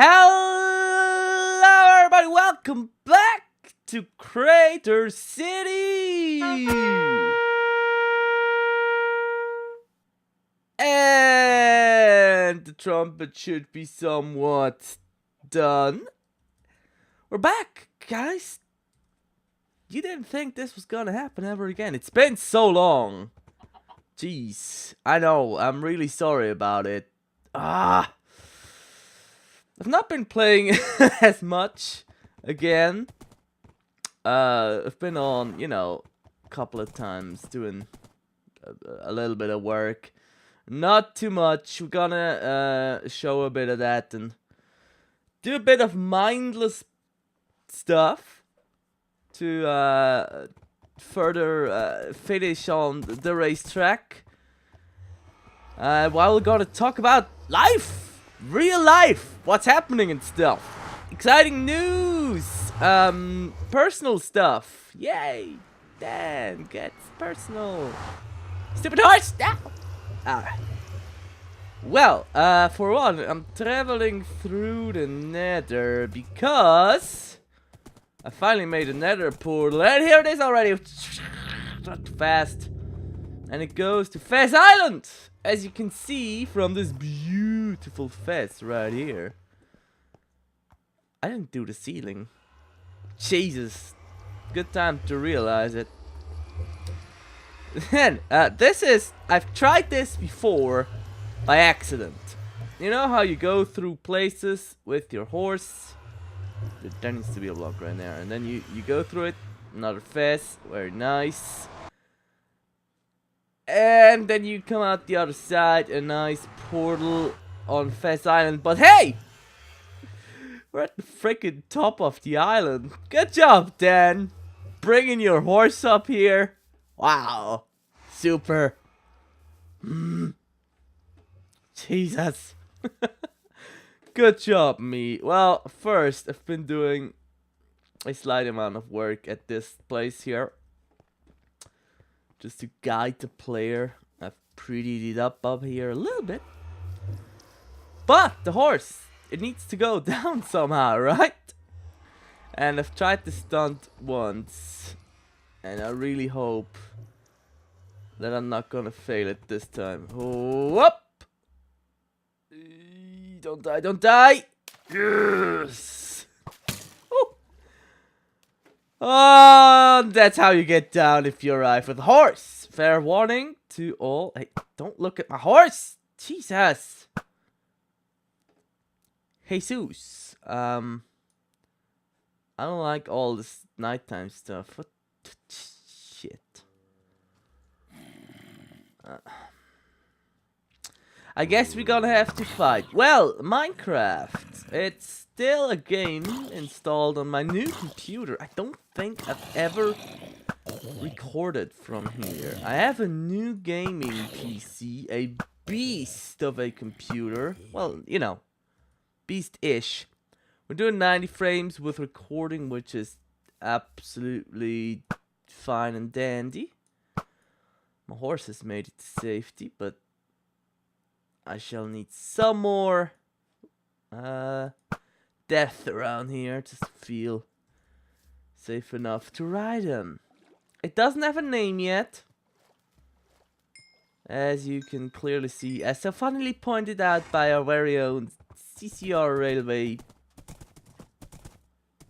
Hello everybody, welcome back to Crater City! And the trumpet should be somewhat done. We're back, guys. You didn't think this was gonna happen ever again. It's been so long. Jeez, I know, I'm really sorry about it. I've not been playing as much again. I've been on, a couple of times doing a little bit of work. Not too much. We're gonna show a bit of that and do a bit of mindless stuff to further finish on the racetrack. While we're gonna talk about life. Real life, what's happening and stuff. Exciting news, personal stuff. Yay, Dan gets personal. Stupid horse, no. Alright. Well, for one, I'm traveling through the nether because I finally made a nether portal. And here it is already. Not fast. And it goes to Fez Island. As you can see from this beautiful fence right here. I didn't do the ceiling. Jesus. Good time to realize it. Then, I've tried this before by accident. You know how you go through places with your horse? There needs to be a block right there. And then you go through it. Another fence. Very nice. And then you come out the other side, a nice portal on Fez Island. But hey! We're at the freaking top of the island. Good job, Dan. Bringing your horse up here. Wow. Super. Jesus. Good job, me. Well, first, I've been doing a slight amount of work at this place here. Just to guide the player. I've prettied it up here a little bit. But the horse, it needs to go down somehow, right? And I've tried the stunt once. And I really hope that I'm not gonna fail it this time. Whoop! Don't die, don't die! Yes! Oh, that's how you get down if you arrive with a horse. Fair warning to all. Hey, don't look at my horse. Jesus. Jesus. I don't like all this nighttime stuff. What shit. I guess we're gonna have to fight. Well, Minecraft. It's still a game installed on my new computer. I don't think I've ever recorded from here. I have a new gaming PC, a beast of a computer. Well, beast-ish. We're doing 90 frames with recording, which is absolutely fine and dandy. My horse has made it to safety, but I shall need some more death around here just to feel safe enough to ride him. It doesn't have a name yet, as you can clearly see, as so funnily pointed out by our very own CCR Railway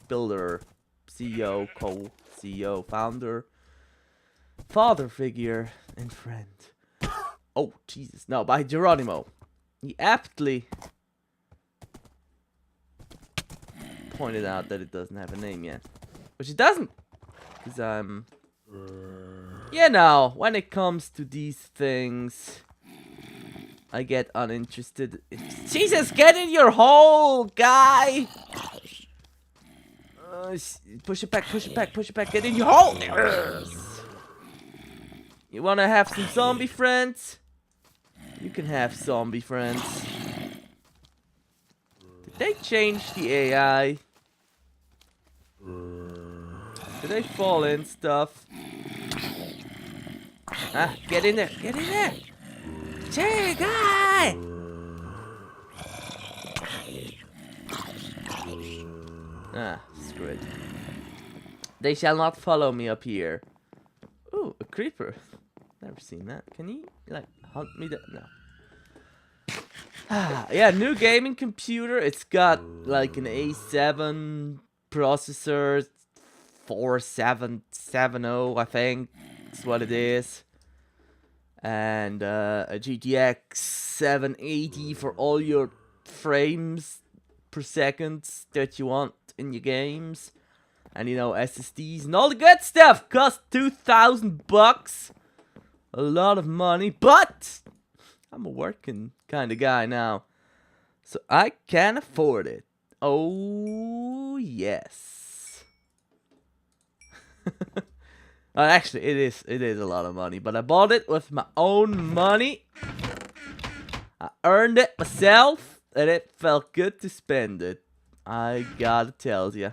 builder, CEO, co-CEO, founder, father figure, and friend. Oh, Jesus. No, by Geronimo. He aptly pointed out that it doesn't have a name yet. Which it doesn't. Because I'm... when it comes to these things, I get uninterested. Jesus, get in your hole, guy! Push it back, push it back, push it back. Get in your hole! Yes. You wanna have some zombie friends? You can have zombie friends. Did they change the AI? Did they fall in stuff? Ah, get in there, get in there! Hey, guy! Ah, screw it. They shall not follow me up here. Ooh, a creeper. Never seen that. Can he, like, hunt me down? No. Yeah, new gaming computer. It's got, like, an A7 processor. 4770, I think. That's what it is. And a GTX 780 for all your frames per second that you want in your games. And you know, SSDs and all the good stuff. Cost $2,000. A lot of money, but I'm a working kind of guy now, so I can afford it. Oh yes. Actually, it is a lot of money, but I bought it with my own money. I earned it myself, and it felt good to spend it. I gotta tell ya.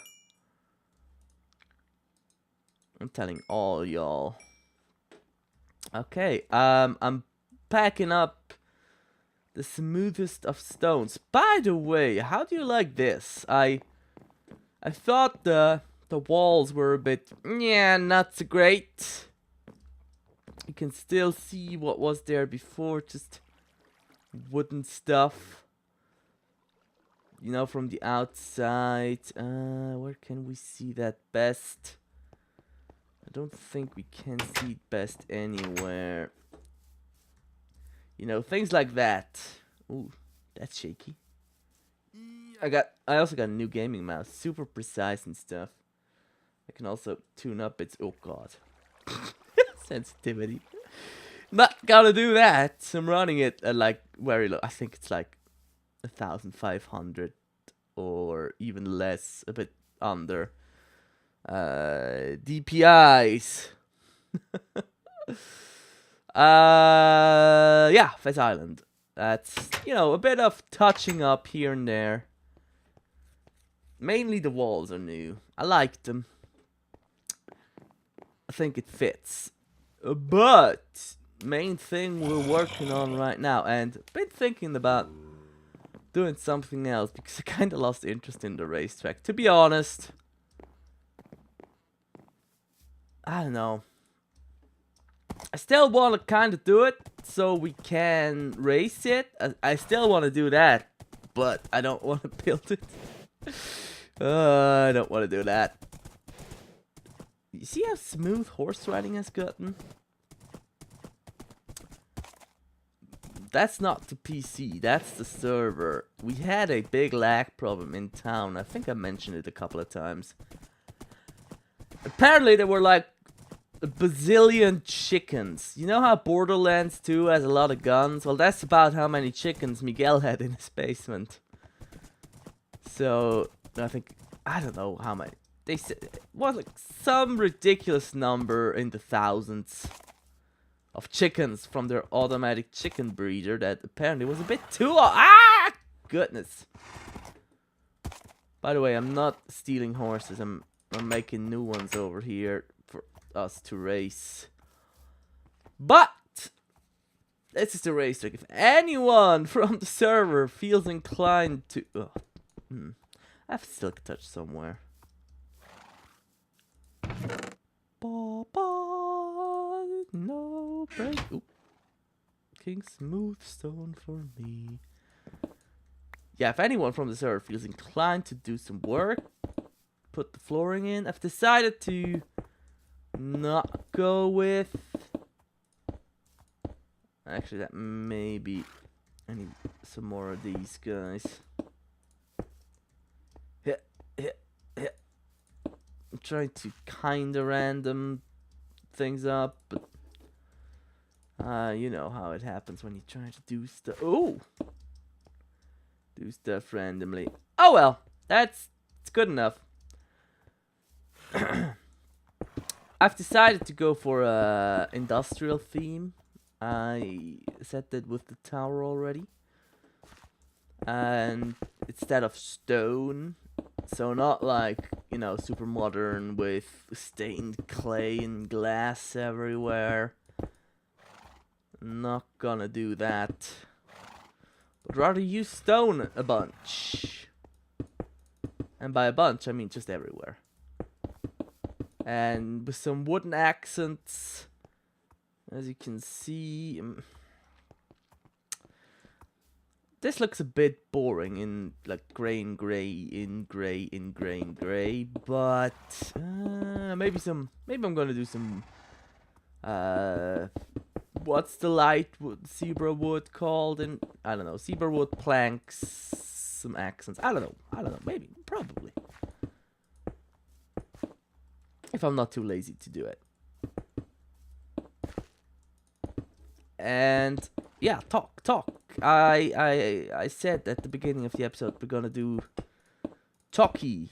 I'm telling all y'all. Okay, I'm packing up the smoothest of stones. By the way, how do you like this? I thought the walls were a bit, yeah, not so great. You can still see what was there before, just wooden stuff. You know, from the outside. Where can we see that best? I don't think we can see it best anywhere. You know, things like that. Ooh, that's shaky. I also got a new gaming mouse, super precise and stuff. I can also tune up its, oh god, sensitivity. Not gonna do that. I'm running it at like very low. I think it's like 1,500 or even less, a bit under. DPIs. Yeah, Fez Island. That's, you know, a bit of touching up here and there. Mainly the walls are new. I like them. I think it fits. But main thing we're working on right now, and I've been thinking about doing something else because I kind of lost interest in the racetrack. To be honest, I don't know. I still want to kind of do it so we can race it. I still want to do that, but I don't want to build it. I don't want to do that. You see how smooth horse riding has gotten? That's not the PC, that's the server. We had a big lag problem in town. I think I mentioned it a couple of times. Apparently there were like a bazillion chickens. You know how Borderlands 2 has a lot of guns? Well, that's about how many chickens Miguel had in his basement. So, I don't know how many. They said it was like some ridiculous number in the thousands of chickens from their automatic chicken breeder that apparently was a bit too... Ah! Goodness. By the way, I'm not stealing horses. I'm making new ones over here for us to race. But this is the racetrack. If anyone from the server feels inclined to... I have silk touch somewhere. No break. Ooh. King Smooth Stone for me. Yeah, if anyone from the server feels inclined to do some work, put the flooring in. I've decided to not go with... Actually, that maybe... I need some more of these guys. I'm trying to kinda random things up, but you know how it happens when you try to do stuff. Oh, do stuff randomly. Oh well, it's good enough. I've decided to go for a industrial theme. I set that with the tower already, and instead of stone. So not like, you know, super modern with stained clay and glass everywhere. Not gonna do that. But rather use stone a bunch. And by a bunch, I mean just everywhere. And with some wooden accents, as you can see. This looks a bit boring in like gray and gray in gray in gray and gray, but maybe I'm gonna do some what's the light wood, zebra wood called? And I don't know, zebra wood planks, some accents. I don't know, maybe, probably. If I'm not too lazy to do it. And yeah, talk. I said at the beginning of the episode we're gonna do talky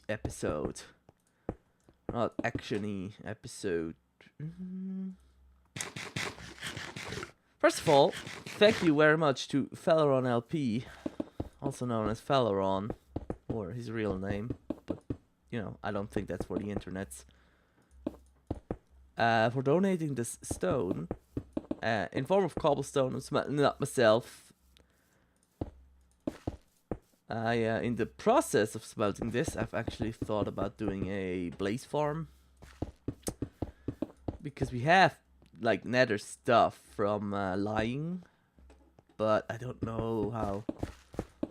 episode, not actiony episode. First of all, thank you very much to Felleron LP, also known as Felleron, or his real name, but you know, I don't think that's for the internets, for donating this stone. In form of cobblestone. I'm smelting it up myself. In the process of smelting this, I've actually thought about doing a blaze farm. Because we have, like, nether stuff from lying. But I don't know how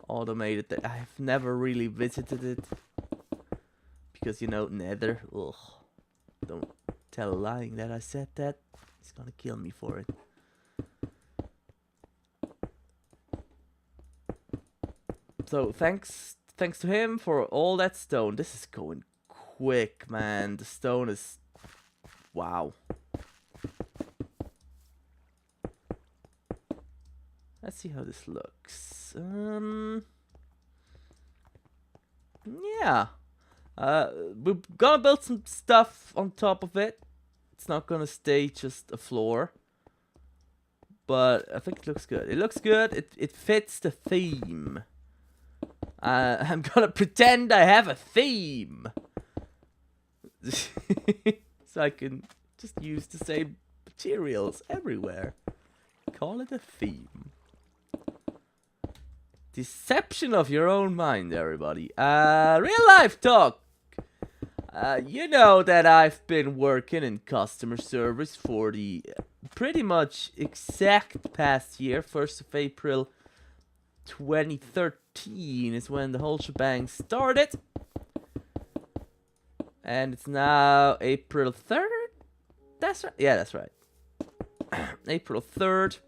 automated that. I've never really visited it. Because, you know, nether. Ugh. Don't tell lying that I said that. He's gonna kill me for it. So thanks to him for all that stone. This is going quick, man. The stone is wow. Let's see how this looks. Yeah. We're gonna build some stuff on top of it. It's not gonna stay just a floor. But I think it looks good. It looks good. It fits the theme. I'm gonna pretend I have a theme. So I can just use the same materials everywhere. Call it a theme. Deception of your own mind, everybody. Real life talk. You know that I've been working in customer service for the pretty much exact past year. 1st of April 2013 is when the whole shebang started. And it's now April 3rd? That's right. Yeah, that's right. April 3rd.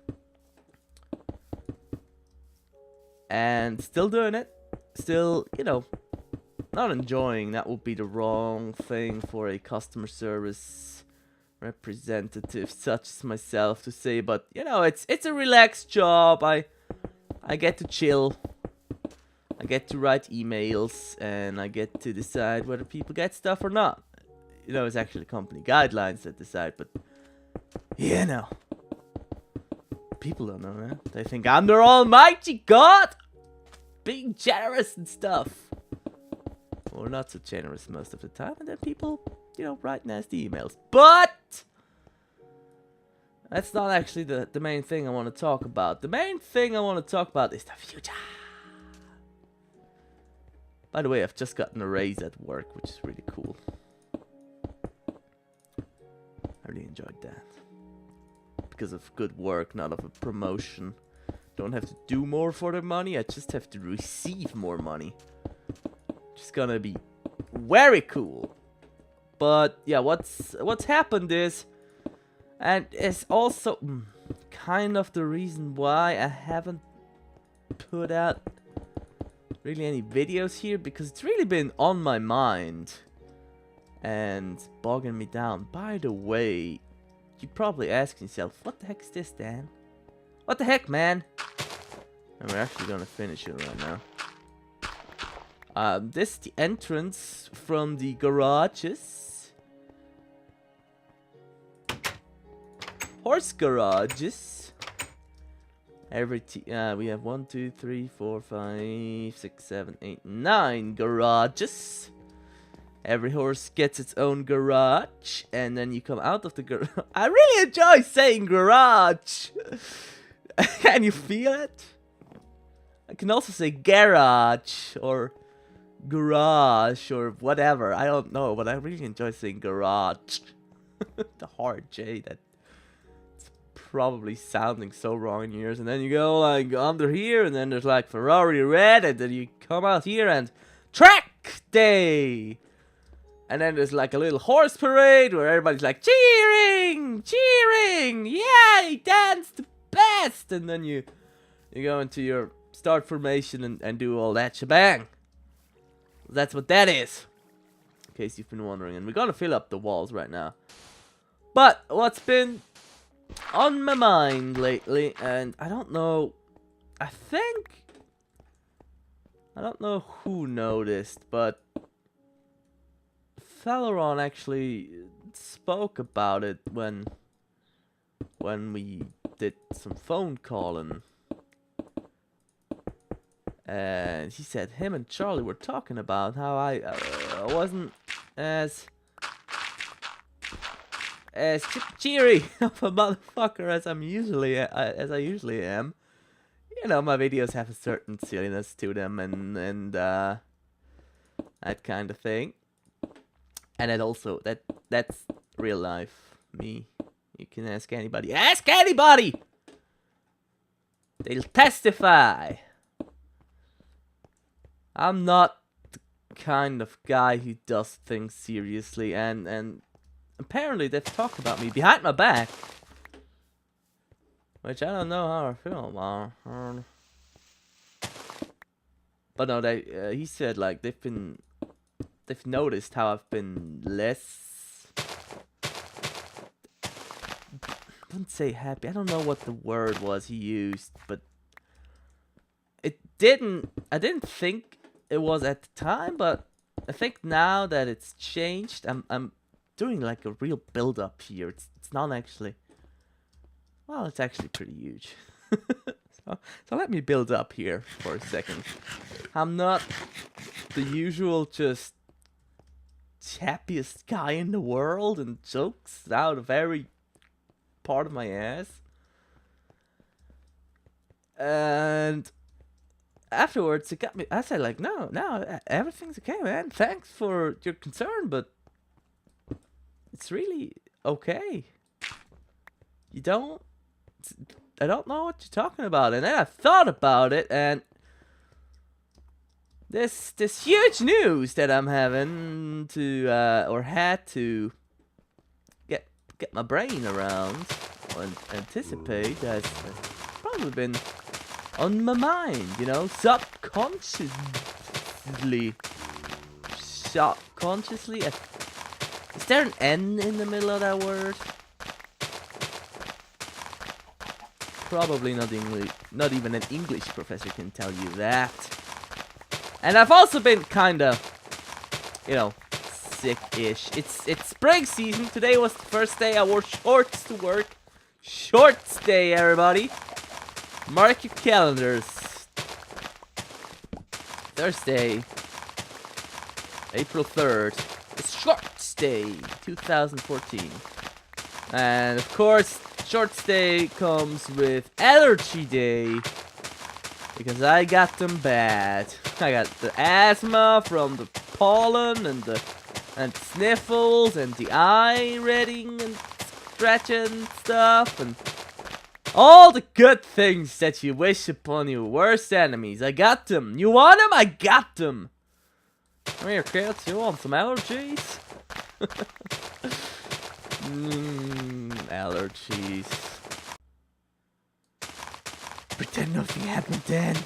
And still doing it. Still, you know, not enjoying. That would be the wrong thing for a customer service representative such as myself to say. But, you know, it's a relaxed job. I get to chill. I get to write emails. And I get to decide whether people get stuff or not. You know, it's actually company guidelines that decide. But, you know. People don't know that. They think I'm their almighty God. Being generous and stuff. Or not so generous most of the time. And then people, you know, write nasty emails. But that's not actually the main thing I want to talk about. The main thing I want to talk about is the future. By the way, I've just gotten a raise at work, which is really cool. I really enjoyed that. Because of good work, not of a promotion. Don't have to do more for the money, I just have to receive more money. Just gonna be very cool. But yeah, what's happened is, and it's also kind of the reason why I haven't put out really any videos here, because it's really been on my mind and bogging me down. By the way, you're probably asking yourself, what the heck is this, Dan? What the heck, man? And we're actually gonna finish it right now. This is the entrance from the garages. Horse garages. We have 1, 2, 3, 4, 5, 6, 7, 8, 9 garages. Every horse gets its own garage, and then you come out of the garage. I really enjoy saying garage. Can you feel it? I can also say garage, or garage or whatever. I don't know, but I really enjoy saying garage. The hard J, that's probably sounding so wrong in your ears. And then you go like under here, and then there's like Ferrari red, and then you come out here and track day. And then there's like a little horse parade where everybody's like cheering, cheering, yay, Dan's the best. And then you go into your start formation and do all that shebang. That's what that is, in case you've been wondering. And we're gonna fill up the walls right now. But what's been on my mind lately, and I don't know, I don't know who noticed, but Thaleron actually spoke about it when we did some phone calling. And he said him and Charlie were talking about how I wasn't as cheery of a motherfucker as I usually am. You know, my videos have a certain silliness to them and that kind of thing. And it also that's real life me. You can ask anybody. Ask anybody! They'll testify. I'm not the kind of guy who does things seriously, and apparently they've talked about me behind my back, which I don't know how I feel about. But no, he said like they've noticed how I've been less, I wouldn't say happy. I don't know what the word was he used, but I didn't think it was at the time, but I think now that it's changed, I'm doing like a real build up here. It's not actually, well, it's actually pretty huge. so let me build up here for a second. I'm not the usual just happiest guy in the world and jokes out of every part of my ass. And afterwards, it got me. I said, like, no, everything's okay, man. Thanks for your concern, but it's really okay. I don't know what you're talking about. And then I thought about it, and this huge news that I'm having to or had to get my brain around and anticipate has probably been on my mind, you know, subconsciously. Is there an N in the middle of that word? Probably not English. Not even an English professor can tell you that. And I've also been kind of, you know, sick-ish. It's spring season. Today was the first day I wore shorts to work. Shorts day, everybody. Mark your calendars. Thursday, April 3rd. It's Shorts Day 2014. And of course, Shorts Day comes with Allergy Day. Because I got them bad. I got the asthma from the pollen and sniffles and the eye retting and scratching stuff and all the good things that you wish upon your worst enemies. I got them. You want them? I got them. Come here, kids. You want some allergies? Allergies. Pretend nothing happened then.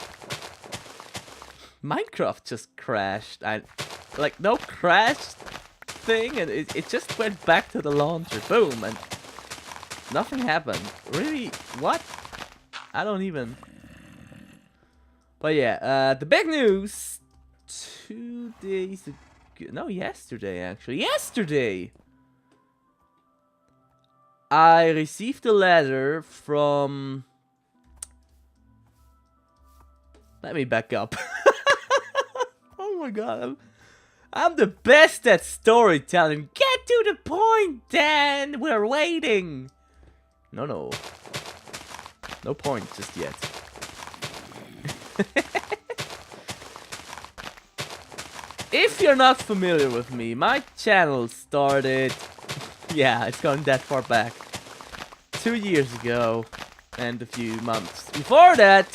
Minecraft just crashed. Like, no crash thing, and it just went back to the launcher. Boom, and nothing happened. Really? What? I don't even. But yeah, the big news 2 days ago. No, yesterday actually. Yesterday! I received a letter from. Let me back up. Oh my god, I'm the best at storytelling. Get to the point, Dan. We're waiting. No point just yet. you're not familiar with me, my channel started... Yeah, it's going that far back. 2 years ago. And a few months. Before that,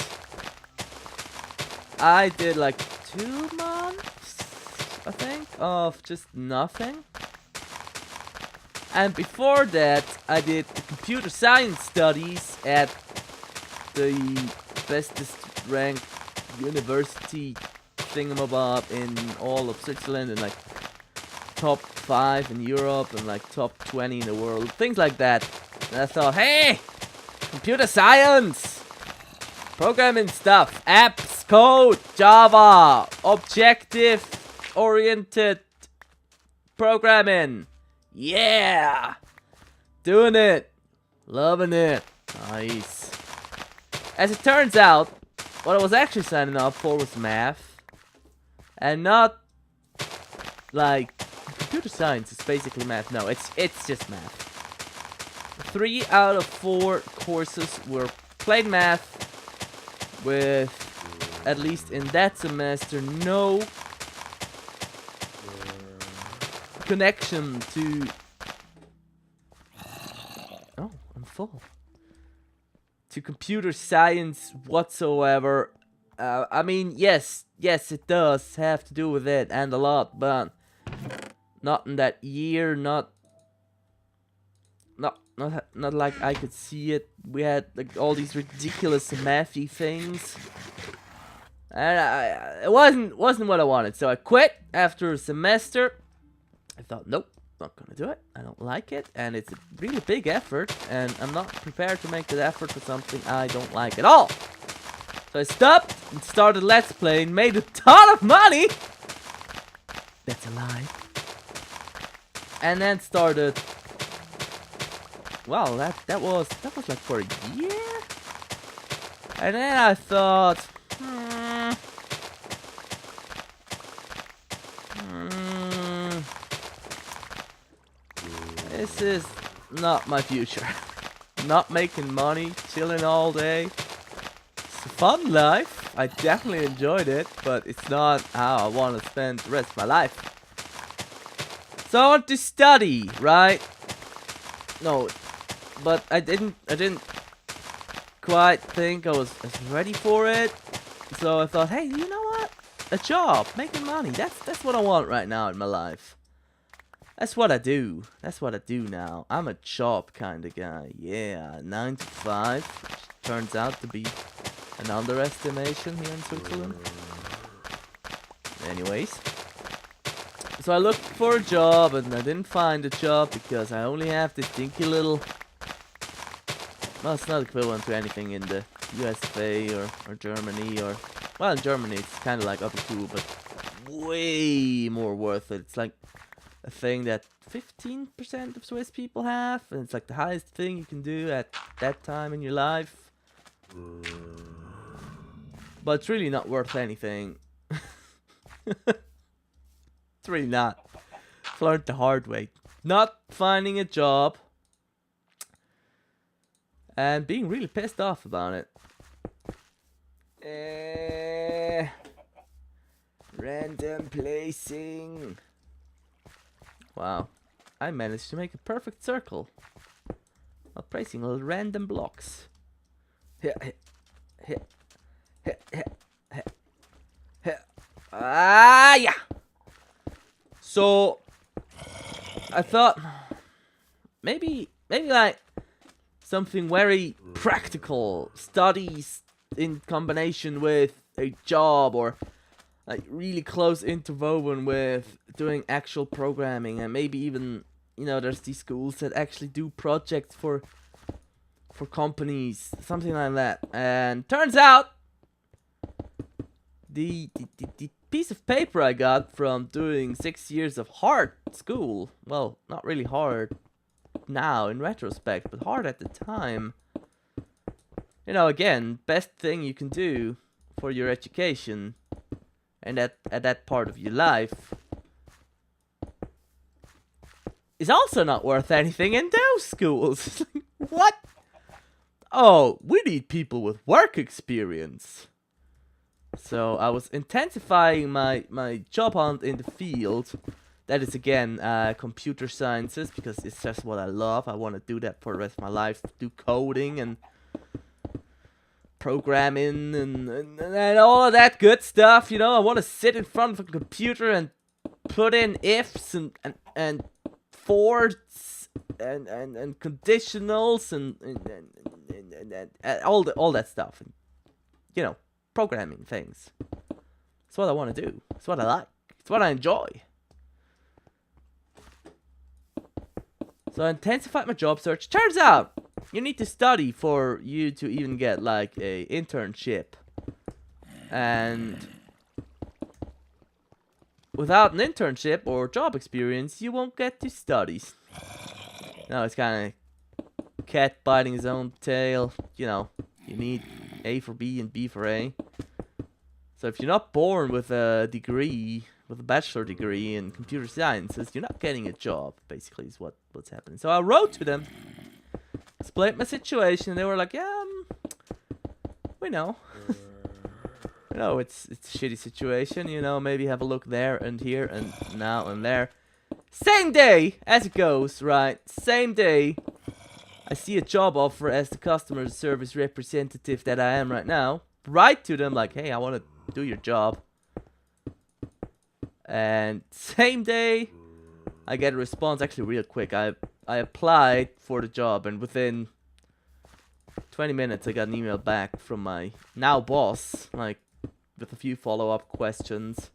I did like 2 months, I think, of just nothing. And before that, I did computer science studies at the bestest ranked university thingamabob in all of Switzerland, and like top 5 in Europe and like top 20 in the world, things like that. And I thought, hey, computer science, programming stuff, apps, code, Java, objective-oriented programming. Yeah! Doing it. Loving it. Nice. As it turns out, what I was actually signing up for was math. And not like computer science is basically math. No, it's just math. 3 out of 4 courses were plain math, with, at least in that semester, no connection to... Oh, I'm full. To computer science whatsoever. I mean, yes, it does have to do with it, and a lot, but not in that year, not like I could see it. We had like all these ridiculous mathy things, and it wasn't what I wanted. So I quit after a semester. I thought, nope, not gonna do it. I don't like it, and it's a really big effort, and I'm not prepared to make that effort for something I don't like at all. So I stopped and started Let's Playing, made a ton of money. That's a lie. And then started. Well, that was like for a year. And then I thought, this is not my future. Not making money, chilling all day. It's a fun life. I definitely enjoyed it, but it's not how I want to spend the rest of my life. So I want to study, right? No, but I didn't quite think I was ready for it. So I thought, hey, you know what? A job, making money. That's what I want right now in my life. That's what I do. That's what I do now. I'm a job kind of guy. Yeah, 9 to 5, which turns out to be an underestimation here in Switzerland. Anyways. So I looked for a job and I didn't find a job because I only have this dinky little... Well, it's not equivalent to anything in the USA or Germany or... Well, in Germany it's kind of like up to, but way more worth it. It's like a thing that 15% of Swiss people have, and it's like the highest thing you can do at that time in your life. But it's really not worth anything. It's really not. I've learned the hard way. Not finding a job and being really pissed off about it. Random placing. Wow. I managed to make a perfect circle while placing little random blocks. Ah, yeah. So I thought maybe like something very practical, studies in combination with a job, or like really close interwoven with doing actual programming, and maybe even, you know, there's these schools that actually do projects for companies, something like that. And turns out the piece of paper I got from doing 6 years of hard school, well, not really hard now in retrospect, but hard at the time. You know, again, best thing you can do for your education and at that part of your life is also not worth anything in those schools. What? Oh, we need people with work experience. So I was intensifying my job hunt in the field. That is again computer sciences, because it's just what I love. I want to do that for the rest of my life. Do coding and programming and all of that good stuff. You know, I want to sit in front of a computer and put in ifs and fors and conditionals and all that stuff. And, you know, programming things. It's what I want to do. It's what I like. It's what I enjoy. So I intensified my job search. Turns out you need to study for you to even get like a internship. And without an internship or job experience, you won't get to study. Now it's kind of cat biting his own tail. You know, you need A for B and B for A. So if you're not born with a degree, with a bachelor degree in computer sciences, you're not getting a job, basically, is what's happening. So I wrote to them, explained my situation, and they were like, yeah, we know. You know, it's a shitty situation, you know, maybe have a look there and here and now and there. Same day, as it goes, right, same day, I see a job offer as the customer service representative that I am right now. Write to them like, hey, I want to do your job. And same day, I get a response actually real quick. I applied for the job, and within 20 minutes I got an email back from my now boss, like with a few follow-up questions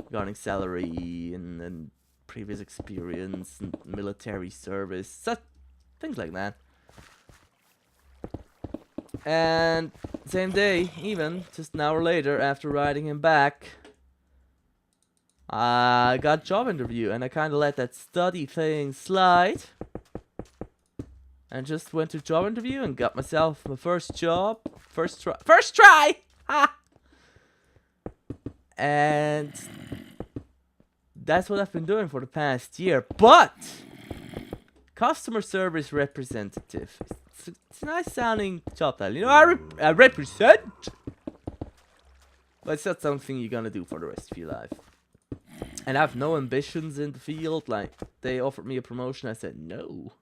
regarding salary and previous experience and military service, such things like that. And same day, even just an hour later, after writing him back, I got a job interview, and I kind of let that study thing slide. And just went to job interview and got myself my first job. First try! Ha! And that's what I've been doing for the past year. But customer service representative. It's a nice sounding job title. You know, I represent. But it's not something you're gonna do for the rest of your life. And I have no ambitions in the field. Like, they offered me a promotion. I said, no.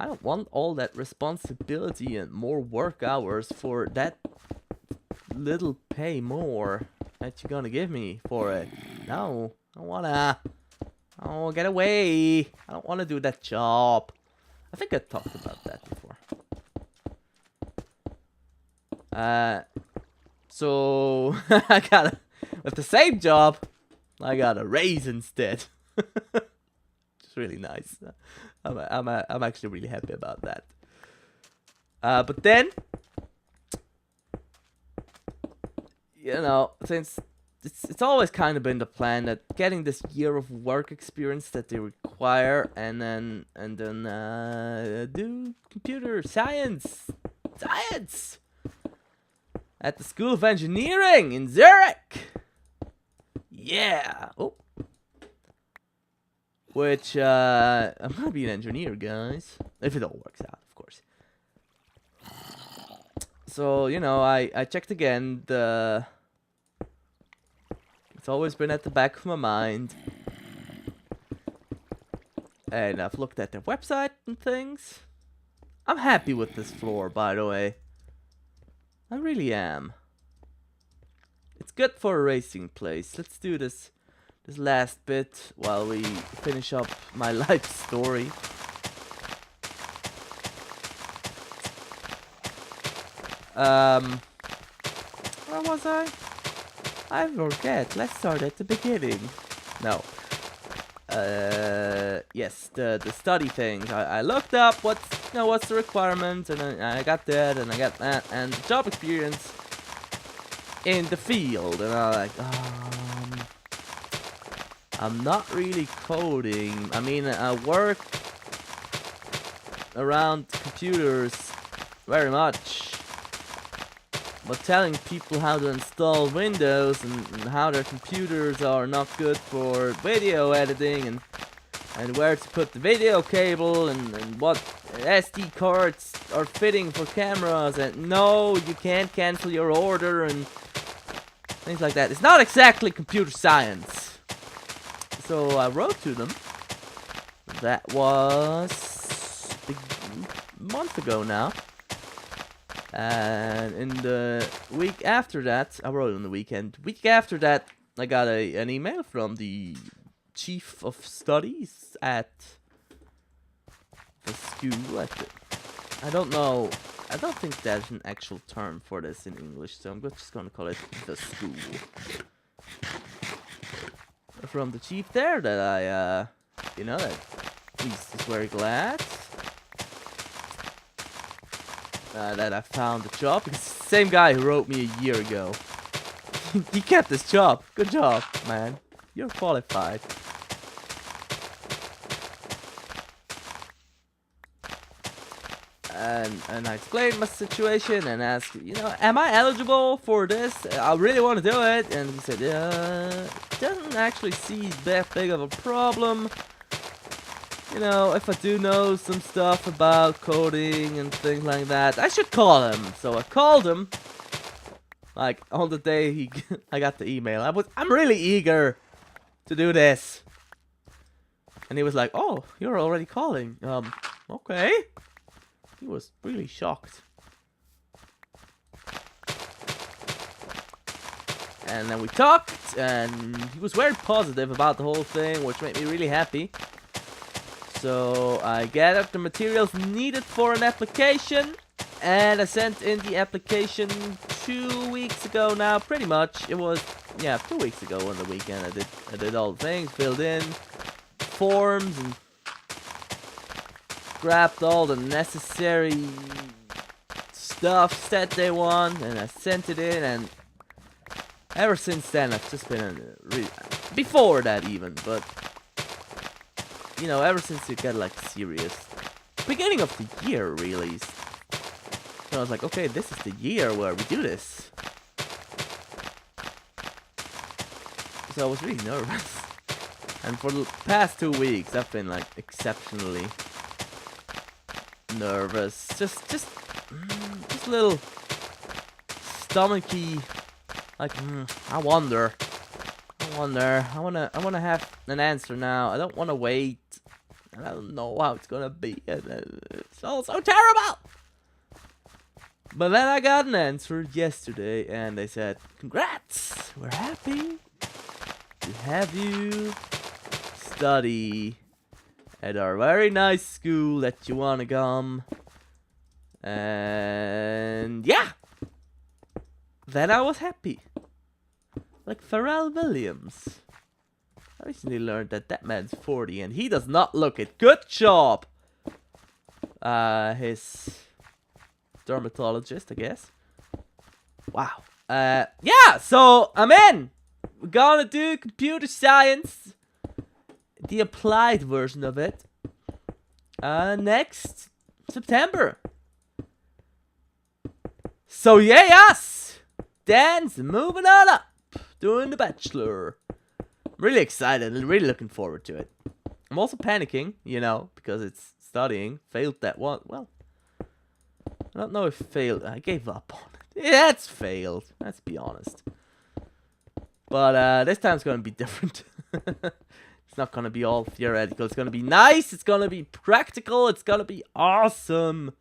I don't want all that responsibility and more work hours for that little pay more that you're gonna give me for it. No. I don't wanna. Oh, get away. I don't wanna do that job. I think I talked about that before. So I got with the same job, I got a raise instead. It's really nice. I'm actually really happy about that. But then, you know, since it's always kind of been the plan that getting this year of work experience that they require, and then do computer science at the School of Engineering in Zurich. Yeah. Oh. Which I'm gonna be an engineer, guys, if it all works out, of course. So, you know, I checked again. It's always been at the back of my mind. And I've looked at their website and things. I'm happy with this floor, by the way. I really am. It's good for a racing place. Let's do this last bit while we finish up my life story. Where was I? I forget. Let's start at the beginning. No. Yes, the study thing. I looked up what's the requirement, and I got that, and I got that, and job experience in the field, and I'm like, I'm not really coding. I mean, I work around computers very much. But telling people how to install Windows and how their computers are not good for video editing and where to put the video cable and what SD cards are fitting for cameras, and no, you can't cancel your order, and things like that. It's not exactly computer science. So I wrote to them. That was a month ago now. And in the week after that, I wrote on the weekend. Week after that, I got an email from the chief of studies at the school. I don't know. I don't think there's an actual term for this in English, so I'm just gonna call it the school. From the chief there that I, you know, that he's very glad that I found a job. Because it's the same guy who wrote me a year ago. He kept his job. Good job, man. You're qualified. And I explained my situation and asked, you know, am I eligible for this? I really want to do it. And he said, doesn't actually see that big of a problem. You know, if I do know some stuff about coding and things like that, I should call him. So I called him. Like, on the day I got the email. I'm really eager to do this. And he was like, oh, you're already calling. Okay. He was really shocked. And then we talked, and he was very positive about the whole thing, which made me really happy. So I gathered the materials needed for an application, and I sent in the application 2 weeks ago now, pretty much. It was, yeah, 2 weeks ago on the weekend. I did all the things, filled in forms, and grabbed all the necessary stuff that they want, and I sent it in, and ever since then I've just been before that even, but you know, ever since it got like serious, beginning of the year really. So I was like, okay, this is the year where we do this. So I was really nervous, and for the past 2 weeks I've been like exceptionally nervous, just a little stomachy, like I wonder, I wanna have an answer now. I don't wanna wait, and I don't know how it's gonna be. It's all so terrible. But then I got an answer yesterday, and they said, congrats, we're happy to have you study at our very nice school that you wanna come. And yeah, then I was happy. Like Pharrell Williams. I recently learned that that man's 40 and he does not look it. Good job, his dermatologist, I guess. Wow. Yeah, so I'm in. We're gonna do computer science, the applied version of it, next September. So yeah, yes, Dan's moving on up, doing the bachelor. I'm really excited and really looking forward to it. I'm also panicking, you know, because it's studying. Failed that one. Well, I don't know if failed. I gave up on it. Yeah, it's failed. Let's be honest. But this time's gonna be different. It's not gonna be all theoretical. It's gonna be nice. It's gonna be practical. It's gonna be awesome.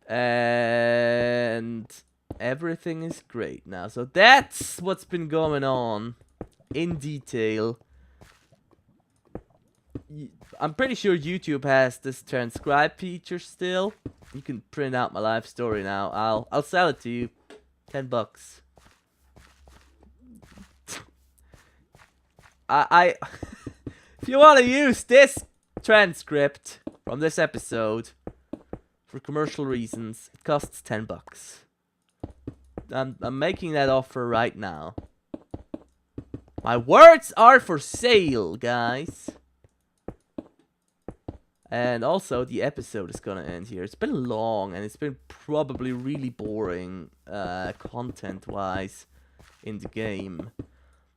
And everything is great now. So that's what's been going on in detail. I'm pretty sure YouTube has this transcribe feature still. You can print out my life story now. I'll sell it to you. $10. I if you want to use this transcript from this episode for commercial reasons, it costs $10. I'm making that offer right now. My words are for sale, guys. And also, the episode is gonna end here. It's been long, and it's been probably really boring, content-wise, in the game.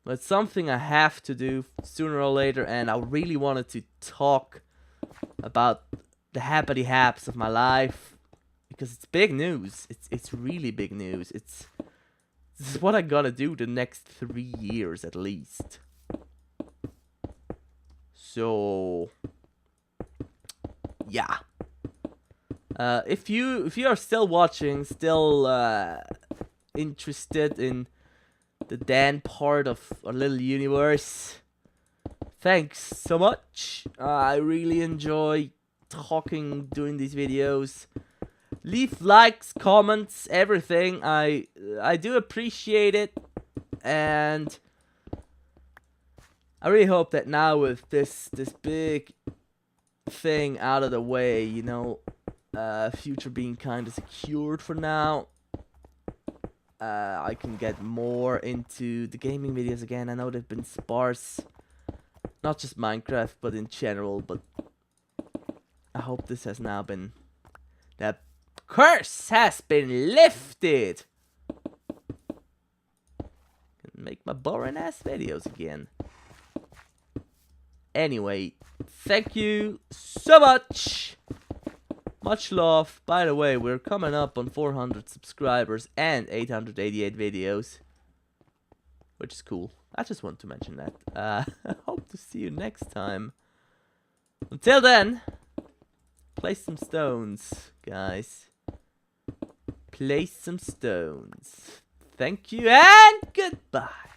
But it's something I have to do sooner or later, and I really wanted to talk about the happy haps of my life. because it's big news. It's really big news. This is what I gotta do the next 3 years at least. So yeah. If you are still watching, still interested in the Dan part of our little universe, thanks so much. I really enjoy talking, doing these videos. Leave likes, comments, everything. I do appreciate it, and I really hope that now with this big thing out of the way, you know, future being kind of secured for now, I can get more into the gaming videos again. I know they've been sparse, not just Minecraft, but in general. But I hope this has now been, that curse has been lifted. Can make my boring ass videos again. Anyway, thank you so much. Much love. By the way, we're coming up on 400 subscribers and 888 videos, which is cool. I just want to mention that. I hope to see you next time. Until then, place some stones, guys. Place some stones. Thank you and goodbye.